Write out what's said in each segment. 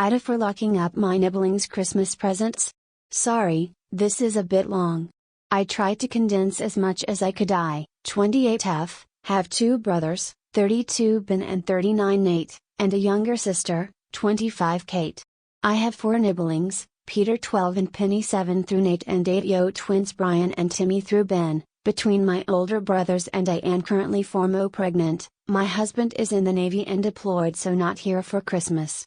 AITA for locking up my niblings Christmas presents? Sorry, this is a bit long. I tried to condense as much as I could. I, 28F, have two brothers, 32 Ben and 39 Nate, and a younger sister, 25 Kate. I have four niblings, Peter 12 and Penny 7 through Nate and 8 twins Brian and Timmy through Ben. Between my older brothers and I am currently 4 pregnant. My husband is in the Navy and deployed, so not here for Christmas.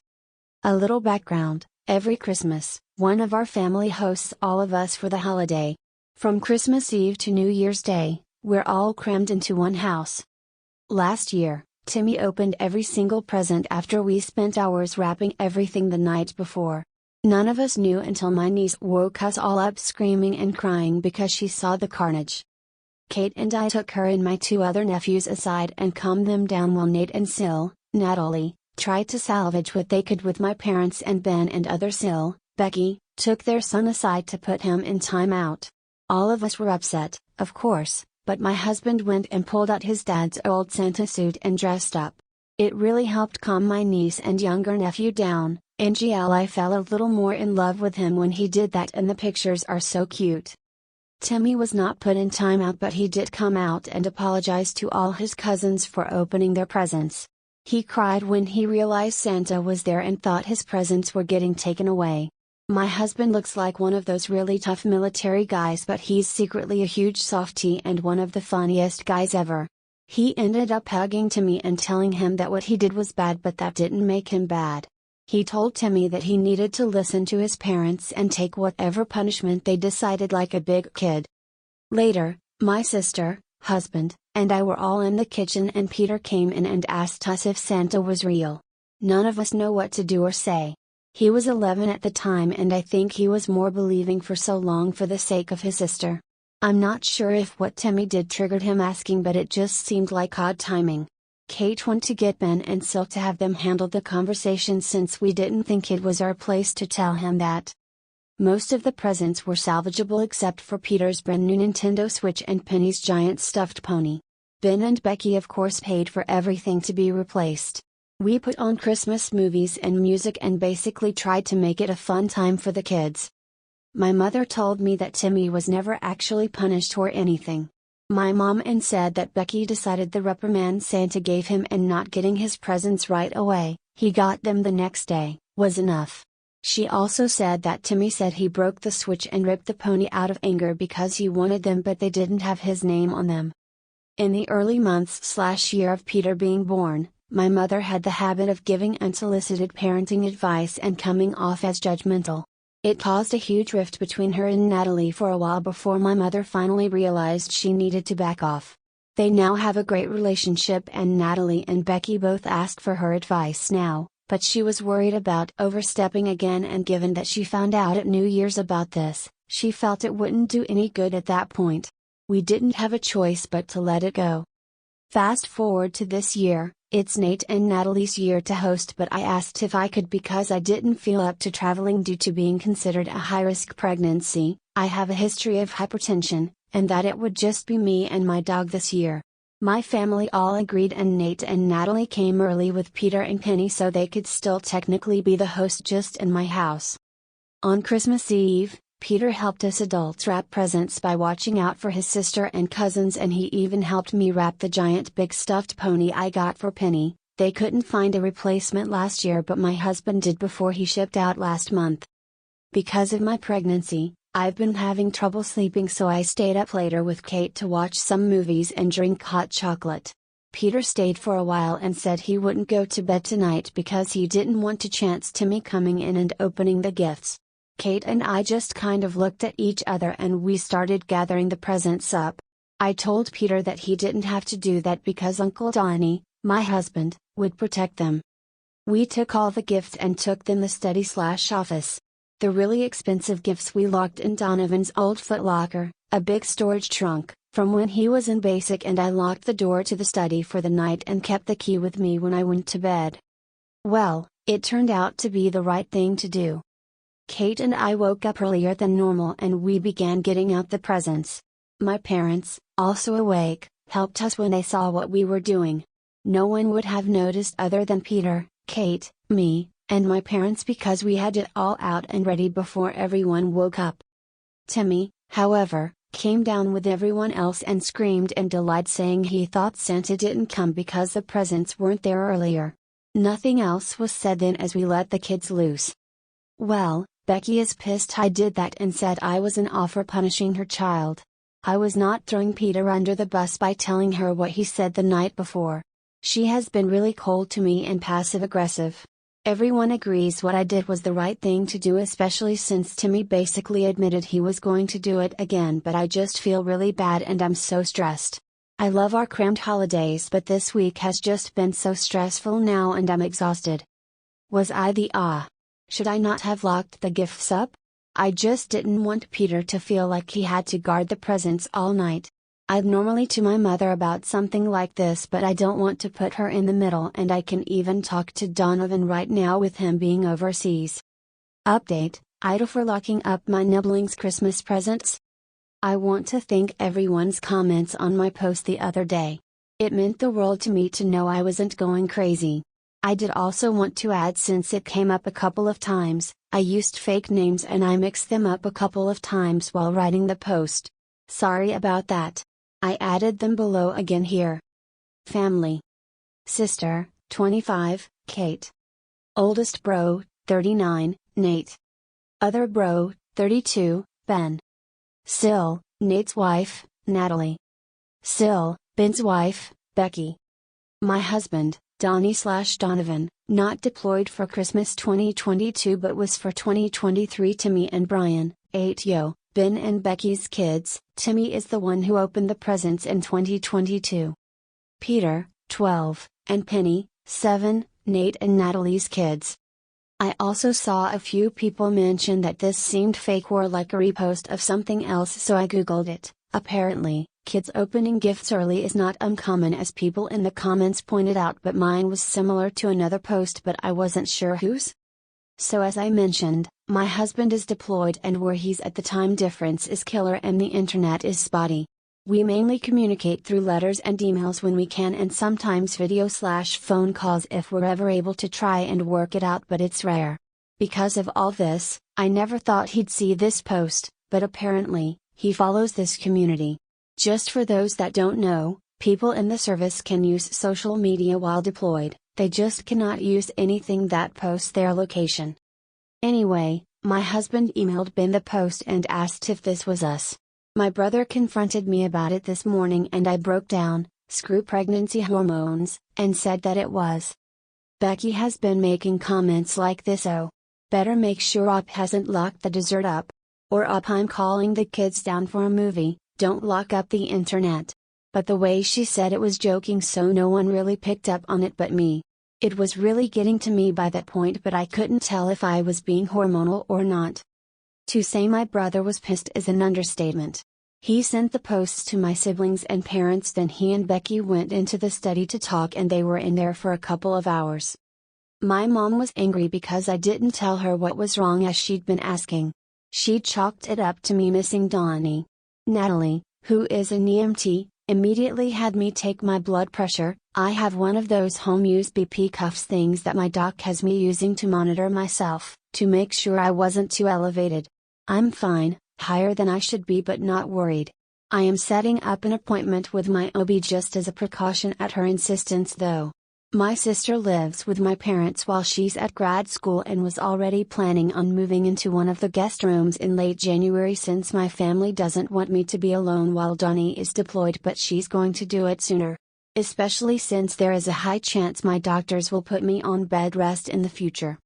A little background: every Christmas, one of our family hosts all of us for the holiday. From Christmas Eve to New Year's Day, we're all crammed into one house. Last year, Timmy opened every single present after we spent hours wrapping everything the night before. None of us knew until my niece woke us all up screaming and crying because she saw the carnage. Kate and I took her and my two other nephews aside and calmed them down while Nate and Natalie, tried to salvage what they could with my parents, and Ben and other Becky, took their son aside to put him in time out. All of us were upset, of course, but my husband went and pulled out his dad's old Santa suit and dressed up. It really helped calm my niece and younger nephew down. I fell a little more in love with him when he did that, and the pictures are so cute. Timmy was not put in timeout, but he did come out and apologize to all his cousins for opening their presents. He cried when he realized Santa was there and thought his presents were getting taken away. My husband looks like one of those really tough military guys, but he's secretly a huge softie and one of the funniest guys ever. He ended up hugging Timmy and telling him that what he did was bad, but that didn't make him bad. He told Timmy that he needed to listen to his parents and take whatever punishment they decided like a big kid. Later, my sister, husband, and I were all in the kitchen, and Peter came in and asked us if Santa was real. None of us know what to do or say. He was 11 at the time, and I think he was more believing for so long for the sake of his sister. I'm not sure if what Timmy did triggered him asking, but it just seemed like odd timing. Kate went to get Ben and Silk to have them handle the conversation, since we didn't think it was our place to tell him that. Most of the presents were salvageable except for Peter's brand new Nintendo Switch and Penny's giant stuffed pony. Ben and Becky of course paid for everything to be replaced. We put on Christmas movies and music and basically tried to make it a fun time for the kids. My mother told me that Timmy was never actually punished or anything. My mom said that Becky decided the reprimand Santa gave him and not getting his presents right away, he got them the next day, was enough. She also said that Timmy said he broke the Switch and ripped the pony out of anger because he wanted them, but they didn't have his name on them. In the early months/year of Peter being born, my mother had the habit of giving unsolicited parenting advice and coming off as judgmental. It caused a huge rift between her and Natalie for a while before my mother finally realized she needed to back off. They now have a great relationship, and Natalie and Becky both ask for her advice now, but she was worried about overstepping again, and given that she found out at New Year's about this, she felt it wouldn't do any good at that point. We didn't have a choice but to let it go. Fast forward to this year. It's Nate and Natalie's year to host, but I asked if I could because I didn't feel up to traveling due to being considered a high-risk pregnancy. I have a history of hypertension, and that it would just be me and my dog this year. My family all agreed, and Nate and Natalie came early with Peter and Penny so they could still technically be the host just in my house. On Christmas Eve, Peter helped us adults wrap presents by watching out for his sister and cousins, and he even helped me wrap the giant big stuffed pony I got for Penny. They couldn't find a replacement last year, but my husband did before he shipped out last month. Because of my pregnancy, I've been having trouble sleeping, so I stayed up later with Kate to watch some movies and drink hot chocolate. Peter stayed for a while and said he wouldn't go to bed tonight because he didn't want to chance Timmy coming in and opening the gifts. Kate and I just kind of looked at each other and we started gathering the presents up. I told Peter that he didn't have to do that because Uncle Donnie, my husband, would protect them. We took all the gifts and took them the study/office. The really expensive gifts we locked in Donovan's old footlocker, a big storage trunk, from when he was in basic, and I locked the door to the study for the night and kept the key with me when I went to bed. Well, it turned out to be the right thing to do. Kate and I woke up earlier than normal and we began getting out the presents. My parents, also awake, helped us when they saw what we were doing. No one would have noticed other than Peter, Kate, me, and my parents because we had it all out and ready before everyone woke up. Timmy, however, came down with everyone else and screamed in delight, saying he thought Santa didn't come because the presents weren't there earlier. Nothing else was said then as we let the kids loose. Well, Becky is pissed I did that and said I was an off for punishing her child. I was not throwing Peter under the bus by telling her what he said the night before. She has been really cold to me and passive-aggressive. Everyone agrees what I did was the right thing to do, especially since Timmy basically admitted he was going to do it again, but I just feel really bad and I'm so stressed. I love our crammed holidays, but this week has just been so stressful now and I'm exhausted. Was I the Should I not have locked the gifts up? I just didn't want Peter to feel like he had to guard the presents all night. I'd normally to my mother about something like this, but I don't want to put her in the middle, and I can even talk to Donovan right now with him being overseas. Update, AITA for locking up my niblings Christmas presents? I want to thank everyone's comments on my post the other day. It meant the world to me to know I wasn't going crazy. I did also want to add, since it came up a couple of times, I used fake names and I mixed them up a couple of times while writing the post. Sorry about that. I added them below again here. Family. Sister, 25, Kate. Oldest bro, 39, Nate. Other bro, 32, Ben. Sil, Nate's wife, Natalie. Sil, Ben's wife, Becky. My husband, Donnie/Donovan, not deployed for Christmas 2022 but was for 2023. Timmy and Brian, 8 yo. Ben and Becky's kids. Timmy is the one who opened the presents in 2022. Peter, 12, and Penny, 7, Nate and Natalie's kids. I also saw a few people mention that this seemed fake or like a repost of something else, so I googled it. Apparently, kids opening gifts early is not uncommon, as people in the comments pointed out, but mine was similar to another post, but I wasn't sure whose. So as I mentioned, my husband is deployed and where he's at the time difference is killer and the internet is spotty. We mainly communicate through letters and emails when we can, and sometimes video/phone calls if we're ever able to try and work it out, but it's rare. Because of all this, I never thought he'd see this post, but apparently, he follows this community. Just for those that don't know, people in the service can use social media while deployed. They just cannot use anything that posts their location. Anyway, my husband emailed Ben the post and asked if this was us. My brother confronted me about it this morning and I broke down, screw pregnancy hormones, and said that it was. Becky has been making comments like this: oh, better make sure Op hasn't locked the dessert up. Or Op, I'm calling the kids down for a movie, don't lock up the internet. But the way she said it was joking, so no one really picked up on it but me. It was really getting to me by that point, but I couldn't tell if I was being hormonal or not. To say my brother was pissed is an understatement. He sent the posts to my siblings and parents, then he and Becky went into the study to talk and they were in there for a couple of hours. My mom was angry because I didn't tell her what was wrong as she'd been asking. She chalked it up to me missing Donnie. Natalie, who is an EMT, immediately had me take my blood pressure. I have one of those home-use BP cuffs things that my doc has me using to monitor myself, to make sure I wasn't too elevated. I'm fine, higher than I should be but not worried. I am setting up an appointment with my OB just as a precaution at her insistence though. My sister lives with my parents while she's at grad school and was already planning on moving into one of the guest rooms in late January, since my family doesn't want me to be alone while Donnie is deployed, but she's going to do it sooner. Especially since there is a high chance my doctors will put me on bed rest in the future.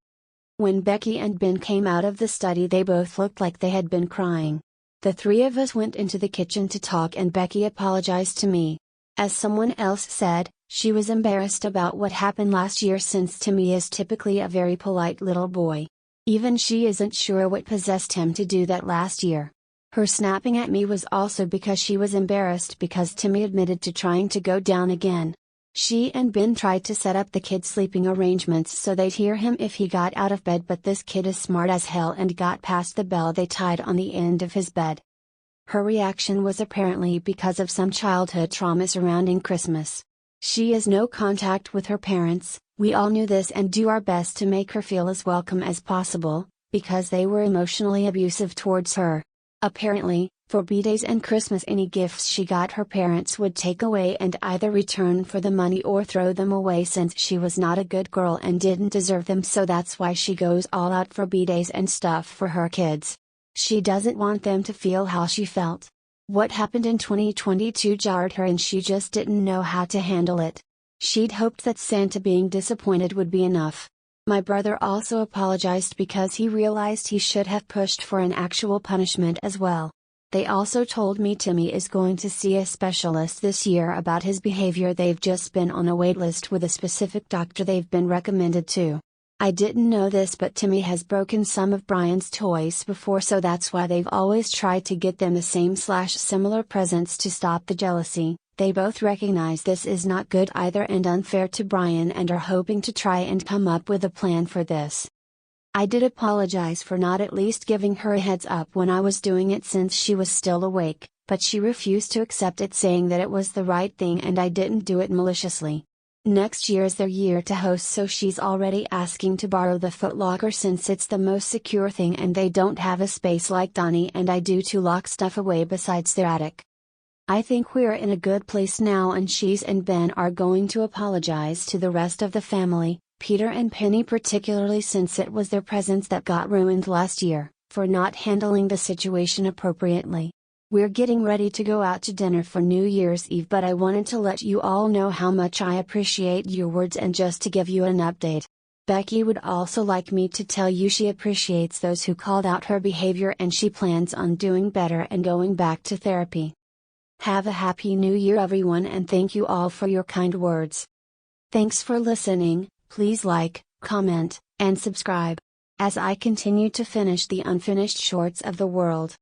When Becky and Ben came out of the study, they both looked like they had been crying. The three of us went into the kitchen to talk and Becky apologized to me. As someone else said, she was embarrassed about what happened last year, since Timmy is typically a very polite little boy. Even she isn't sure what possessed him to do that last year. Her snapping at me was also because she was embarrassed because Timmy admitted to trying to go down again. She and Ben tried to set up the kid sleeping arrangements so they'd hear him if he got out of bed, but this kid is smart as hell and got past the bell they tied on the end of his bed. Her reaction was apparently because of some childhood trauma surrounding Christmas. She has no contact with her parents, We all knew this and do our best to make her feel as welcome as possible, because they were emotionally abusive towards her. Apparently, for B-days and Christmas any gifts she got her parents would take away and either return for the money or throw them away since she was not a good girl and didn't deserve them, so that's why she goes all out for B-days and stuff for her kids. She doesn't want them to feel how she felt. What happened in 2022 jarred her and she just didn't know how to handle it. She'd hoped that Santa being disappointed would be enough. My brother also apologized because he realized he should have pushed for an actual punishment as well. They also told me Timmy is going to see a specialist this year about his behavior. They've just been on a waitlist with a specific doctor they've been recommended to. I didn't know this, but Timmy has broken some of Brian's toys before, so that's why they've always tried to get them the same/similar presents to stop the jealousy. They both recognize this is not good either and unfair to Brian and are hoping to try and come up with a plan for this. I did apologize for not at least giving her a heads up when I was doing it since she was still awake, but she refused to accept it, saying that it was the right thing and I didn't do it maliciously. Next year is their year to host, so she's already asking to borrow the footlocker since it's the most secure thing and they don't have a space like Donnie and I do to lock stuff away besides their attic. I think we're in a good place now and She's and Ben are going to apologize to the rest of the family, Peter and Penny particularly since it was their presents that got ruined last year, for not handling the situation appropriately. We're getting ready to go out to dinner for New Year's Eve, but I wanted to let you all know how much I appreciate your words and just to give you an update. Becky would also like me to tell you she appreciates those who called out her behavior and she plans on doing better and going back to therapy. Have a happy new year everyone, and thank you all for your kind words. Thanks for listening. Please like, comment, and subscribe, as I continue to finish the unfinished shorts of the world.